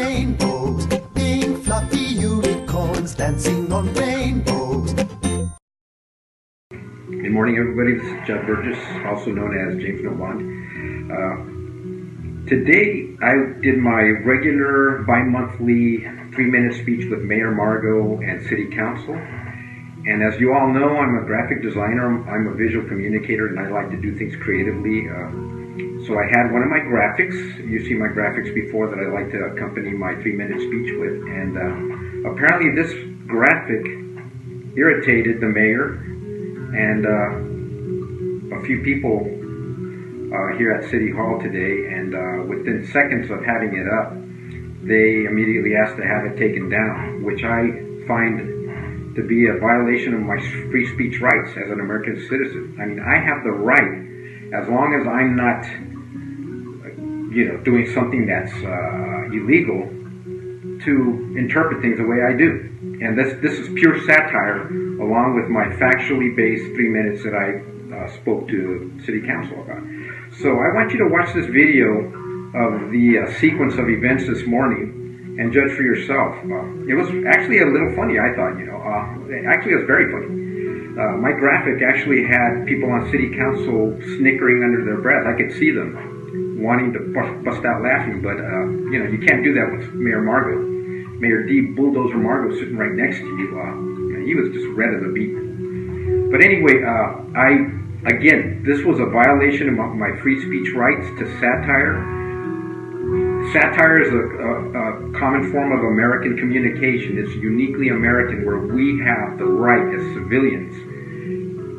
rainbows, pink fluffy unicorns dancing on rainbows. Good morning, everybody. This is Jud Burgess, also known as James No Bond. Today, I did my regular bi-monthly 3-minute speech with Mayor Margo and City Council. And as you all know, I'm a graphic designer. I'm a visual communicator, and I like to do things creatively. So I had one of my graphics. You see my graphics before that I like to accompany my 3-minute speech with. And apparently this graphic irritated the mayor and a few people here at City Hall today, and within seconds of having it up, they immediately asked to have it taken down, which I find to be a violation of my free speech rights as an American citizen. I mean, I have the right, as long as I'm not, doing something that's illegal, to interpret things the way I do. And this is pure satire, along with my factually based 3 minutes that I spoke to City Council about. So I want you to watch this video of the sequence of events this morning and judge for yourself. It was actually a little funny, I thought, actually it was very funny. My graphic actually had people on City Council snickering under their breath. I could see them wanting to bust out laughing, but you can't do that with Mayor Margo. Mayor D. Bulldozer Margo sitting right next to you. He was just red as a beet. But anyway, again, this was a violation of my free speech rights to satire. Satire is a common form of American communication. It's uniquely American, where we have the right as civilians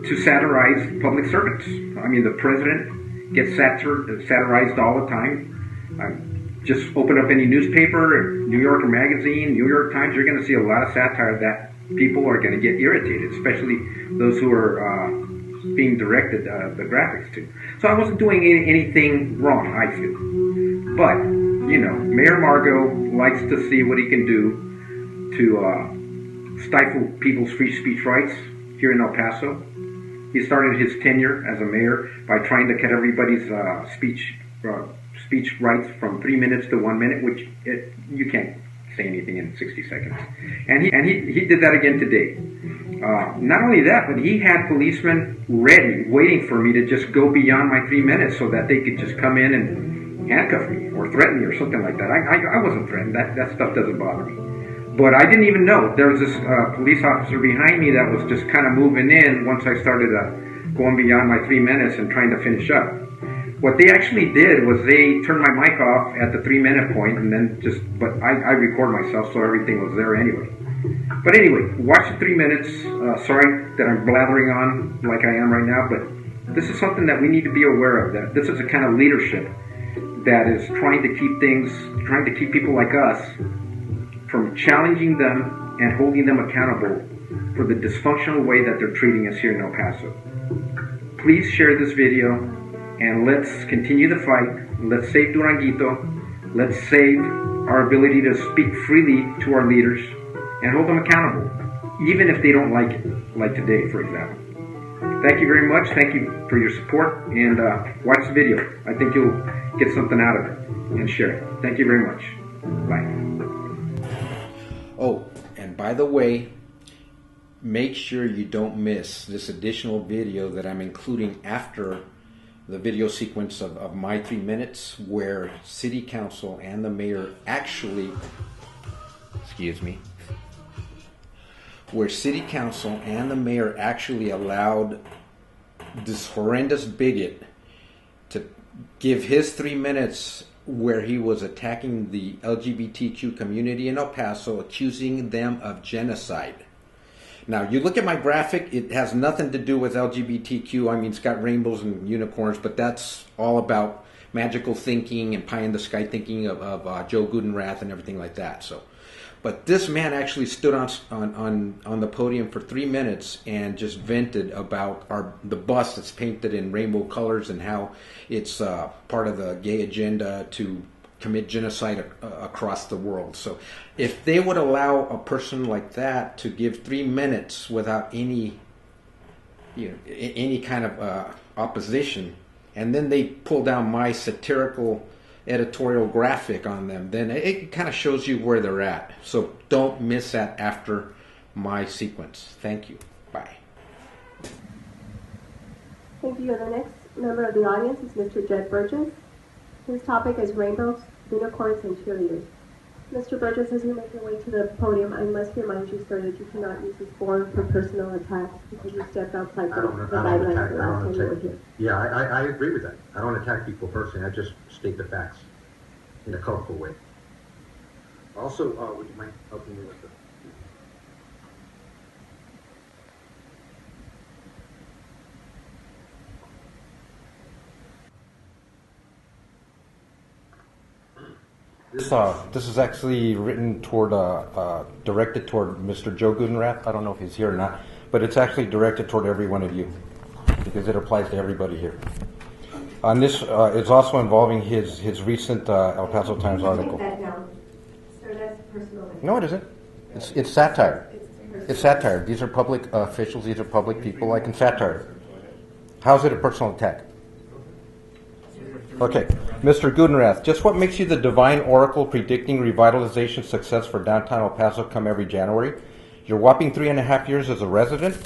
to satirize public servants. I mean, the president gets satirized all the time. Just open up any newspaper, New Yorker magazine, New York Times, you're going to see a lot of satire that people are going to get irritated, especially those who are being directed the graphics to. So I wasn't doing anything wrong, I feel. But, Mayor Margo likes to see what he can do to stifle people's free speech rights here in El Paso. He started his tenure as a mayor by trying to cut everybody's speech rights from 3 minutes to 1 minute, which you can't say anything in 60 seconds. And he did that again today. Not only that, but he had policemen ready, waiting for me to just go beyond my 3 minutes so that they could just come in and handcuff me or threaten me or something like that. I wasn't threatened. That stuff doesn't bother me. But I didn't even know. There was this police officer behind me that was just kind of moving in once I started going beyond my 3 minutes and trying to finish up. What they actually did was they turned my mic off at the 3-minute point, and then but I record myself, so everything was there anyway. But anyway, watch the 3 minutes. Sorry that I'm blathering on like I am right now, but this is something that we need to be aware of, that this is a kind of leadership that is trying to keep people like us from challenging them and holding them accountable for the dysfunctional way that they're treating us here in El Paso. Please share this video, and let's continue the fight. Let's save Duranguito. Let's save our ability to speak freely to our leaders and hold them accountable, even if they don't like it, like today, for example. Thank you very much. Thank you for your support, and watch the video. I think you'll get something out of it, and share it. Thank you very much. Bye. Oh, and by the way, make sure you don't miss this additional video that I'm including after the video sequence of my 3 minutes, where City Council and the mayor actually, where City Council and the mayor actually allowed this horrendous bigot to give his 3 minutes, where he was attacking the LGBTQ community in El Paso, accusing them of genocide. Now, you look at my graphic, it has nothing to do with LGBTQ. I mean, it's got rainbows and unicorns, but that's all about magical thinking and pie in the sky thinking of Joe Gudenrath and everything like that. So, but this man actually stood on the podium for 3 minutes and just vented about the bus that's painted in rainbow colors and how it's part of the gay agenda to commit genocide across the world. So if they would allow a person like that to give 3 minutes without any kind of opposition, and then they pull down my satirical editorial graphic on them, then it kind of shows you where they're at. So don't miss that after my sequence. Thank you. Bye. Thank you. The next member of the audience is Mr. Jud Burgess. His topic is rainbows, unicorns, and cheerleaders. Mr. Burgess, as you make your way to the podium, I must remind you, sir, that you cannot use this forum for personal attacks because you stepped outside the guidelines the last time you were here. Yeah, I agree with that. I don't attack people personally. I just state the facts in a colorful way. Also, would you mind helping me with the... This is actually written toward, directed toward Mr. Joe Gudenrath. I don't know if he's here or not, but it's actually directed toward every one of you because it applies to everybody here. On this, it's also involving his recent El Paso Times article. Take that down. Sir, that's personal. No, it isn't. It's satire. It's satire. These are public officials. These are public people. I can satire. How's it a personal attack? Okay, Mr. Gudenrath, just what makes you the divine oracle predicting revitalization success for downtown El Paso come every January? Your whopping 3.5 years as a resident?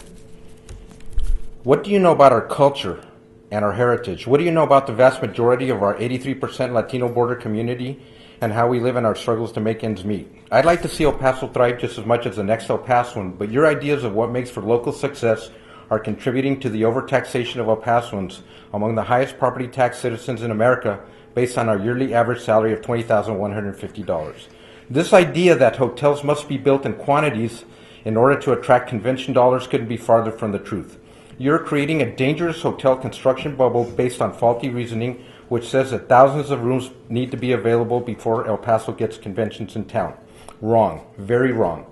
What do you know about our culture and our heritage? What do you know about the vast majority of our 83% Latino border community and how we live in our struggles to make ends meet? I'd like to see El Paso thrive just as much as the next El Pasoan, but your ideas of what makes for local success are contributing to the overtaxation of El Pasoans among the highest property tax citizens in America based on our yearly average salary of $20,150. This idea that hotels must be built in quantities in order to attract convention dollars couldn't be farther from the truth. You're creating a dangerous hotel construction bubble based on faulty reasoning, which says that thousands of rooms need to be available before El Paso gets conventions in town. Wrong. Very wrong.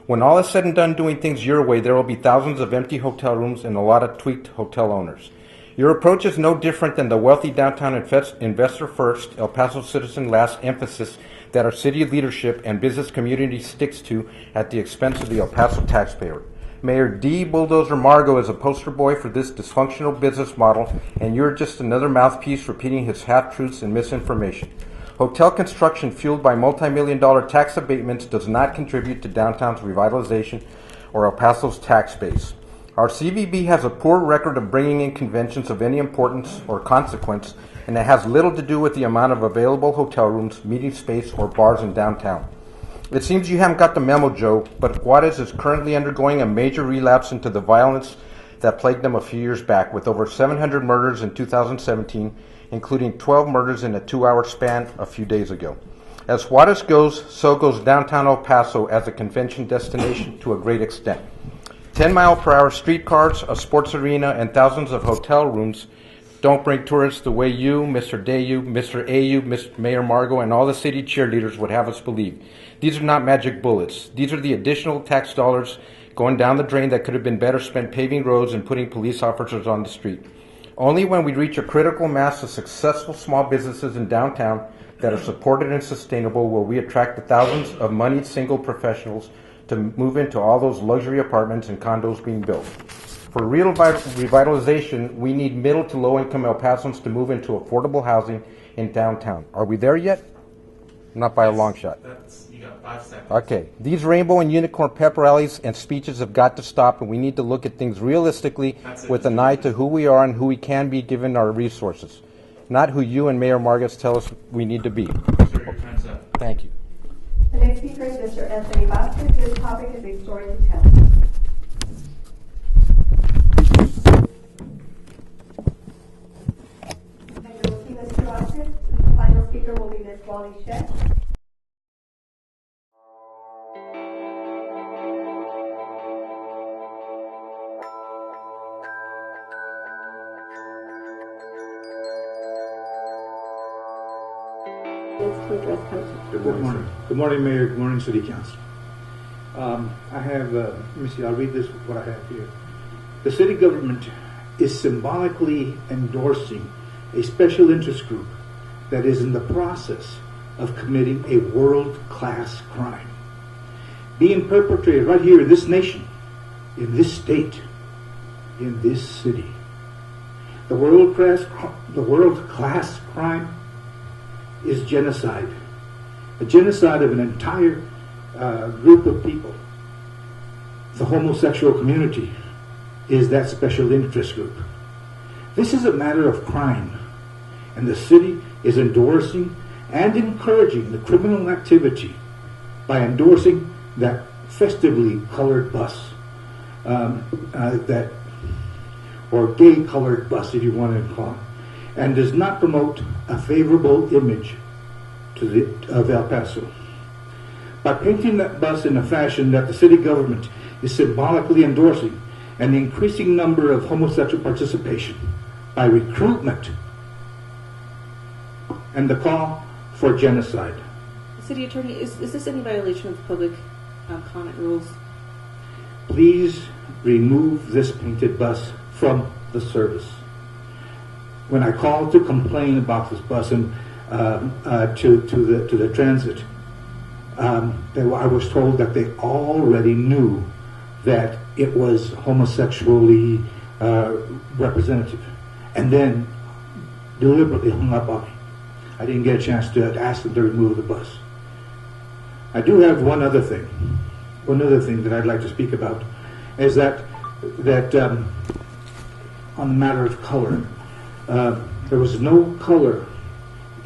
When all is said and done doing things your way, there will be thousands of empty hotel rooms and a lot of tweaked hotel owners. Your approach is no different than the wealthy downtown investor first, El Paso citizen last emphasis that our city leadership and business community sticks to at the expense of the El Paso taxpayer. Mayor D. Bulldozer Margo is a poster boy for this dysfunctional business model, and you're just another mouthpiece repeating his half-truths and misinformation. Hotel construction fueled by multi-million-dollar tax abatements does not contribute to downtown's revitalization or El Paso's tax base. Our CVB has a poor record of bringing in conventions of any importance or consequence, and it has little to do with the amount of available hotel rooms, meeting space, or bars in downtown. It seems you haven't got the memo, Joe, but Juarez is currently undergoing a major relapse into the violence that plagued them a few years back, with over 700 murders in 2017, including 12 murders in a 2-hour span a few days ago. As Juarez goes, so goes downtown El Paso as a convention destination to a great extent. 10-mile-per-hour streetcars, a sports arena, and thousands of hotel rooms don't bring tourists the way you, Mr. Dayu, Mr. AU, Mr. Mayor Margo, and all the city cheerleaders would have us believe. These are not magic bullets. These are the additional tax dollars going down the drain that could have been better spent paving roads and putting police officers on the street. Only when we reach a critical mass of successful small businesses in downtown that are supported and sustainable will we attract the thousands of moneyed single professionals to move into all those luxury apartments and condos being built. For real revitalization, we need middle to low-income El Pasoans to move into affordable housing in downtown. Are we there yet? Not by a long shot. You got 5 seconds. Okay. These rainbow and unicorn pep rallies and speeches have got to stop, and we need to look at things realistically with an eye to who we are and who we can be given our resources, not who you and Mayor Margus tell us we need to be. Sir, your time's up. Thank you. The next speaker is Mr. Anthony Vasquez. His topic is a story to tell. And you will see Mr. Vasquez. The final speaker will be Ms. Wally Shett. Good morning. Good morning, Mayor. Good morning, City Council. I have, let me see, I'll read this, what I have here. The city government is symbolically endorsing a special interest group that is in the process of committing a world-class crime, being perpetrated right here in this nation, in this state, in this city. The world-class crime is genocide. A genocide of an entire group of people. The homosexual community is that special interest group. This is a matter of crime, and the city is endorsing and encouraging the criminal activity by endorsing that festively colored bus, that or gay colored bus, if you want to call it, and does not promote a favorable image of El Paso. By painting that bus in a fashion that the city government is symbolically endorsing an increasing number of homosexual participation by recruitment and the call for genocide. City Attorney, is this any violation of the public comment rules? Please remove this painted bus from the service. When I called to complain about this bus and to the transit, I was told that they already knew that it was homosexually representative, and then deliberately hung up on me. I didn't get a chance to ask them to remove the bus. I do have one other thing that I'd like to speak about, is that on the matter of color, there was no color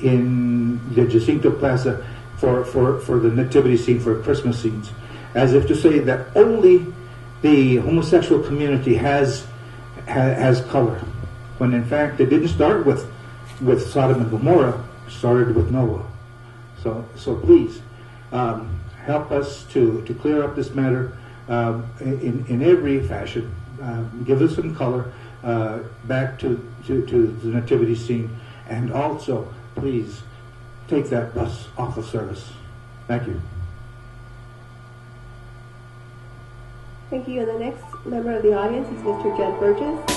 in the Jacinto Plaza for the nativity scene, for Christmas scenes, as if to say that only the homosexual community has color, when in fact it didn't start with Sodom and Gomorrah, it started with Noah. So please help us to clear up this matter in every fashion. Give us some color back to the nativity scene, and also please take that bus off of service. Thank you. Thank you. And the next member of the audience is Mr. Jud Burgess.